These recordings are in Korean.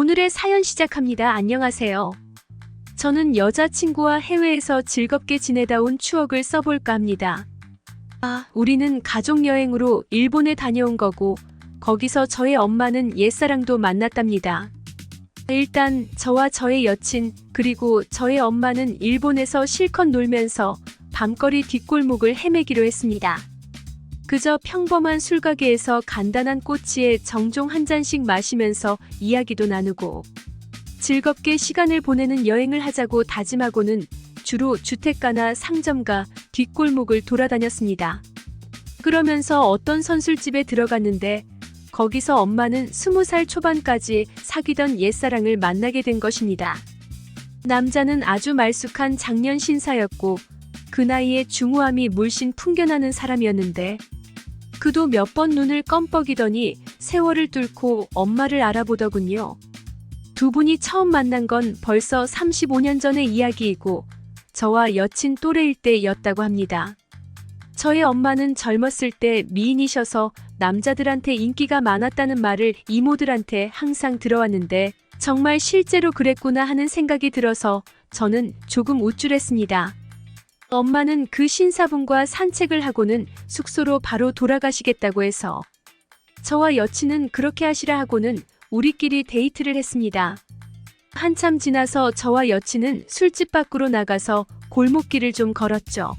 오늘의 사연 시작합니다. 안녕하세요. 저는 여자친구와 해외에서 즐겁게 지내다 온 추억을 써볼까 합니다. 우리는 가족여행으로 일본에 다녀온 거고 거기서 저의 엄마는 옛사랑도 만났답니다. 일단 저와 저의 여친 그리고 저의 엄마는 일본에서 실컷 놀면서 밤거리 뒷골목을 헤매기로 했습니다. 그저 평범한 술가게에서 간단한 꼬치에 정종 한 잔씩 마시면서 이야기도 나누고 즐겁게 시간을 보내는 여행을 하자고 다짐하고는 주로 주택가나 상점가 뒷골목을 돌아다녔습니다. 그러면서 어떤 선술집에 들어갔는데 거기서 엄마는 20살 초반까지 사귀던 옛사랑을 만나게 된 것입니다. 남자는 아주 말쑥한 장년 신사였고 그 나이에 중후함이 물씬 풍겨나는 사람이었는데 그도 몇 번 눈을 껌뻑이더니 세월을 뚫고 엄마를 알아보더군요. 두 분이 처음 만난 건 벌써 35년 전의 이야기이고 저와 여친 또래일 때였다고 합니다. 저의 엄마는 젊었을 때 미인이셔서 남자들한테 인기가 많았다는 말을 이모들한테 항상 들어왔는데 정말 실제로 그랬구나 하는 생각이 들어서 저는 조금 우쭐했습니다. 엄마는 그 신사분과 산책을 하고는 숙소로 바로 돌아가시겠다고 해서 저와 여친은 그렇게 하시라 하고는 우리끼리 데이트를 했습니다. 한참 지나서 저와 여친은 술집 밖으로 나가서 골목길을 좀 걸었죠.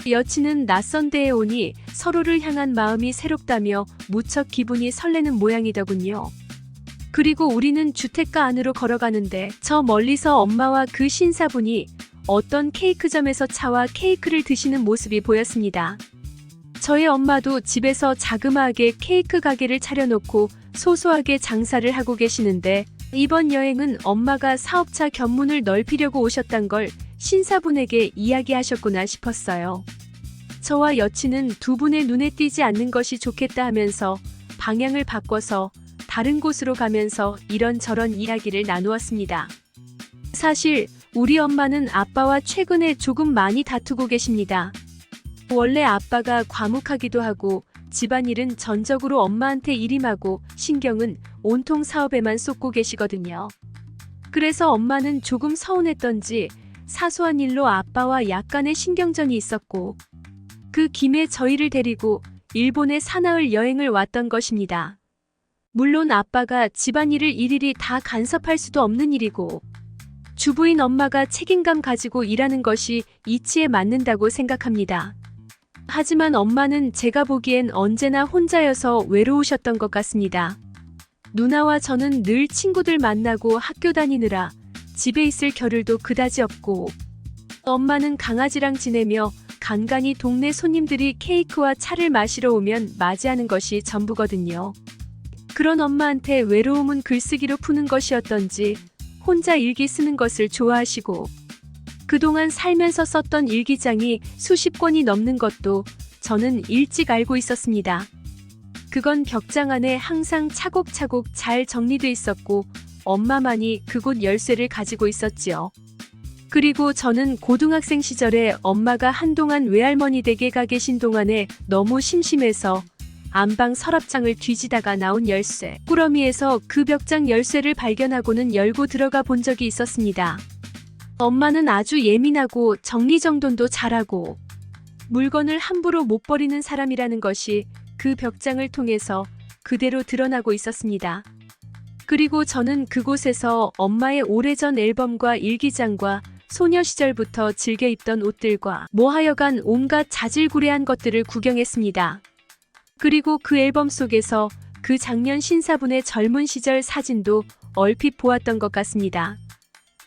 여친은 낯선 데에 오니 서로를 향한 마음이 새롭다며 무척 기분이 설레는 모양이더군요. 그리고 우리는 주택가 안으로 걸어가는데 저 멀리서 엄마와 그 신사분이 어떤 케이크점에서 차와 케이크를 드시는 모습이 보였습니다. 저의 엄마도 집에서 자그마하게 케이크 가게를 차려놓고 소소하게 장사를 하고 계시는데 이번 여행은 엄마가 사업차 견문을 넓히려고 오셨단 걸 신사분에게 이야기하셨구나 싶었어요. 저와 여친은 두 분의 눈에 띄지 않는 것이 좋겠다 하면서 방향을 바꿔서 다른 곳으로 가면서 이런저런 이야기를 나누었습니다. 사실 우리 엄마는 아빠와 최근에 조금 많이 다투고 계십니다. 원래 아빠가 과묵하기도 하고 집안일은 전적으로 엄마한테 일임하고 신경은 온통 사업에만 쏟고 계시거든요. 그래서 엄마는 조금 서운했던지 사소한 일로 아빠와 약간의 신경전이 있었고 그 김에 저희를 데리고 일본에 사나흘 여행을 왔던 것입니다. 물론 아빠가 집안일을 일일이 다 간섭할 수도 없는 일이고 주부인 엄마가 책임감 가지고 일하는 것이 이치에 맞는다고 생각합니다. 하지만 엄마는 제가 보기엔 언제나 혼자여서 외로우셨던 것 같습니다. 누나와 저는 늘 친구들 만나고 학교 다니느라 집에 있을 겨를도 그다지 없고 엄마는 강아지랑 지내며 간간히 동네 손님들이 케이크와 차를 마시러 오면 맞이하는 것이 전부거든요. 그런 엄마한테 외로움은 글쓰기로 푸는 것이었던지 혼자 일기 쓰는 것을 좋아하시고 그동안 살면서 썼던 일기장이 수십 권이 넘는 것도 저는 일찍 알고 있었습니다. 그건 벽장 안에 항상 차곡차곡 잘 정리돼 있었고 엄마만이 그곳 열쇠를 가지고 있었지요. 그리고 저는 고등학생 시절에 엄마가 한동안 외할머니 댁에 가 계신 동안에 너무 심심해서 안방 서랍장을 뒤지다가 나온 열쇠 꾸러미에서 그 벽장 열쇠를 발견하고는 열고 들어가 본 적이 있었습니다. 엄마는 아주 예민하고 정리정돈도 잘하고 물건을 함부로 못 버리는 사람이라는 것이 그 벽장을 통해서 그대로 드러나고 있었습니다. 그리고 저는 그곳에서 엄마의 오래전 앨범과 일기장과 소녀 시절부터 즐겨 입던 옷들과 하여간 온갖 자질구레한 것들을 구경했습니다. 그리고 그 앨범 속에서 그 작년 신사분의 젊은 시절 사진도 얼핏 보았던 것 같습니다.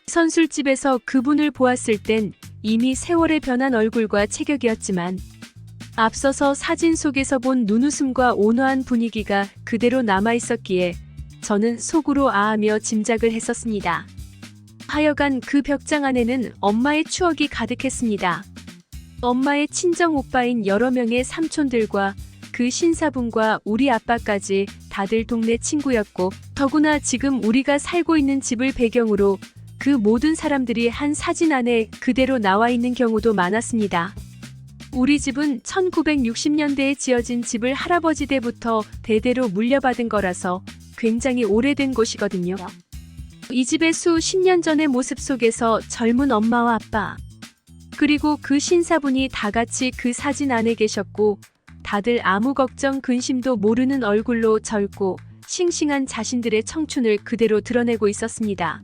선술집에서 그분을 보았을 땐 이미 세월에 변한 얼굴과 체격이었지만 앞서서 사진 속에서 본 눈웃음과 온화한 분위기가 그대로 남아있었기에 저는 속으로 아하며 짐작을 했었습니다. 하여간 그 벽장 안에는 엄마의 추억이 가득했습니다. 엄마의 친정 오빠인 여러 명의 삼촌들과 그 신사분과 우리 아빠까지 다들 동네 친구였고 더구나 지금 우리가 살고 있는 집을 배경으로 그 모든 사람들이 한 사진 안에 그대로 나와 있는 경우도 많았습니다. 우리 집은 1960년대에 지어진 집을 할아버지 때부터 대대로 물려받은 거라서 굉장히 오래된 곳이거든요. 이 집의 수십 년 전의 모습 속에서 젊은 엄마와 아빠, 그리고 그 신사분이 다 같이 그 사진 안에 계셨고, 다들 아무 걱정 근심도 모르는 얼굴로 젊고 싱싱한 자신들의 청춘을 그대로 드러내고 있었습니다.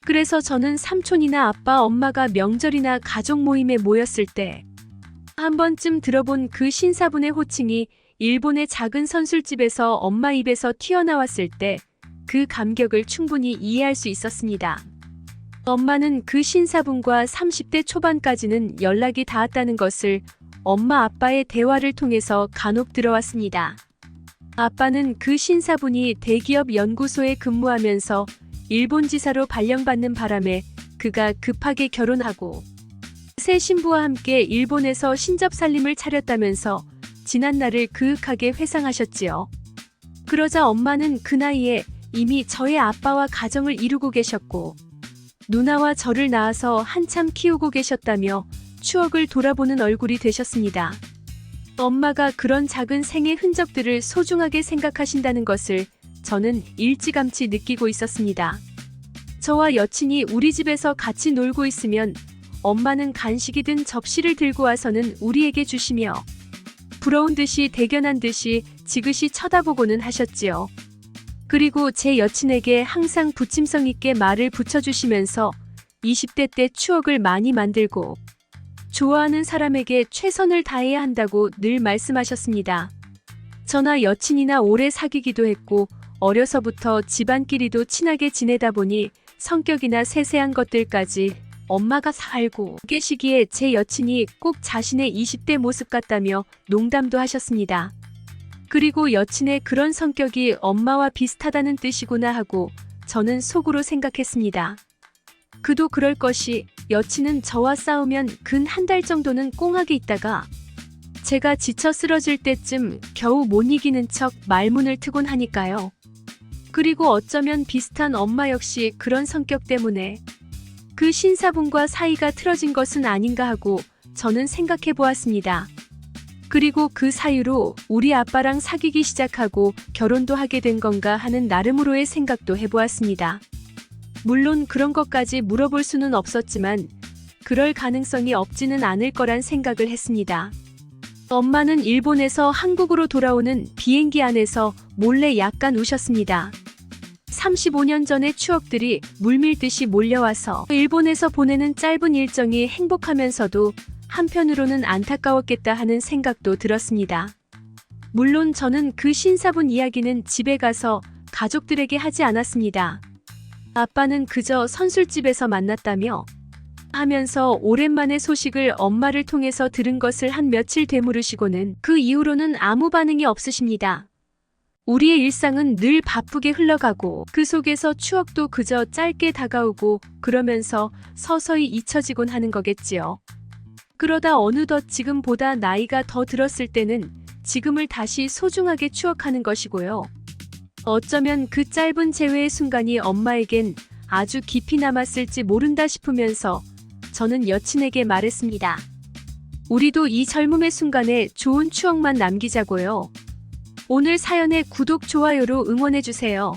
그래서 저는 삼촌이나 아빠, 엄마가 명절이나 가족 모임에 모였을 때 한 번쯤 들어본 그 신사분의 호칭이 일본의 작은 선술집에서 엄마 입에서 튀어나왔을 때 그 감격을 충분히 이해할 수 있었습니다. 엄마는 그 신사분과 30대 초반까지는 연락이 닿았다는 것을 엄마 아빠의 대화를 통해서 간혹 들어왔습니다. 아빠는 그 신사분이 대기업 연구소에 근무하면서 일본 지사로 발령받는 바람에 그가 급하게 결혼하고 새 신부와 함께 일본에서 신접살림을 차렸다면서 지난 날을 그윽하게 회상하셨지요. 그러자 엄마는 그 나이에 이미 저의 아빠와 가정을 이루고 계셨고 누나와 저를 낳아서 한참 키우고 계셨다며 추억을 돌아보는 얼굴이 되셨습니다. 엄마가 그런 작은 생의 흔적들을 소중하게 생각하신다는 것을 저는 일찌감치 느끼고 있었습니다. 저와 여친이 우리 집에서 같이 놀고 있으면 엄마는 간식이든 접시를 들고 와서는 우리에게 주시며 부러운 듯이 대견한 듯이 지그시 쳐다보고는 하셨지요. 그리고 제 여친에게 항상 부침성 있게 말을 붙여주시면서 20대 때 추억을 많이 만들고 좋아하는 사람에게 최선을 다해야 한다고 늘 말씀하셨습니다. 저나 여친이나 오래 사귀기도 했고 어려서부터 집안끼리도 친하게 지내다 보니 성격이나 세세한 것들까지 엄마가 살고 계시기에 제 여친이 꼭 자신의 20대 모습 같다며 농담도 하셨습니다. 그리고 여친의 그런 성격이 엄마와 비슷하다는 뜻이구나 하고 저는 속으로 생각했습니다. 그도 그럴 것이 여친은 저와 싸우면 근 한 달 정도는 꽁하게 있다가 제가 지쳐 쓰러질 때쯤 겨우 못 이기는 척 말문을 트곤 하니까요. 그리고 어쩌면 비슷한 엄마 역시 그런 성격 때문에 그 신사분과 사이가 틀어진 것은 아닌가 하고 저는 생각해 보았습니다. 그리고 그 사유로 우리 아빠랑 사귀기 시작하고 결혼도 하게 된 건가 하는 나름으로의 생각도 해보았습니다. 물론 그런 것까지 물어볼 수는 없었지만 그럴 가능성이 없지는 않을 거란 생각을 했습니다. 엄마는 일본에서 한국으로 돌아오는 비행기 안에서 몰래 약간 우셨습니다. 35년 전의 추억들이 물밀듯이 몰려와서 일본에서 보내는 짧은 일정이 행복하면서도 한편으로는 안타까웠겠다 하는 생각도 들었습니다. 물론 저는 그 신사분 이야기는 집에 가서 가족들에게 하지 않았습니다. 아빠는 그저 선술집에서 만났다며 하면서 오랜만에 소식을 엄마를 통해서 들은 것을 한 며칠 되물으시고는 그 이후로는 아무 반응이 없으십니다. 우리의 일상은 늘 바쁘게 흘러가고 그 속에서 추억도 그저 짧게 다가오고 그러면서 서서히 잊혀지곤 하는 거겠지요. 그러다 어느덧 지금보다 나이가 더 들었을 때는 지금을 다시 소중하게 추억하는 것이고요. 어쩌면 그 짧은 재회의 순간이 엄마에겐 아주 깊이 남았을지 모른다 싶으면서 저는 여친에게 말했습니다. 우리도 이 젊음의 순간에 좋은 추억만 남기자고요. 오늘 사연에 구독, 좋아요로 응원해주세요.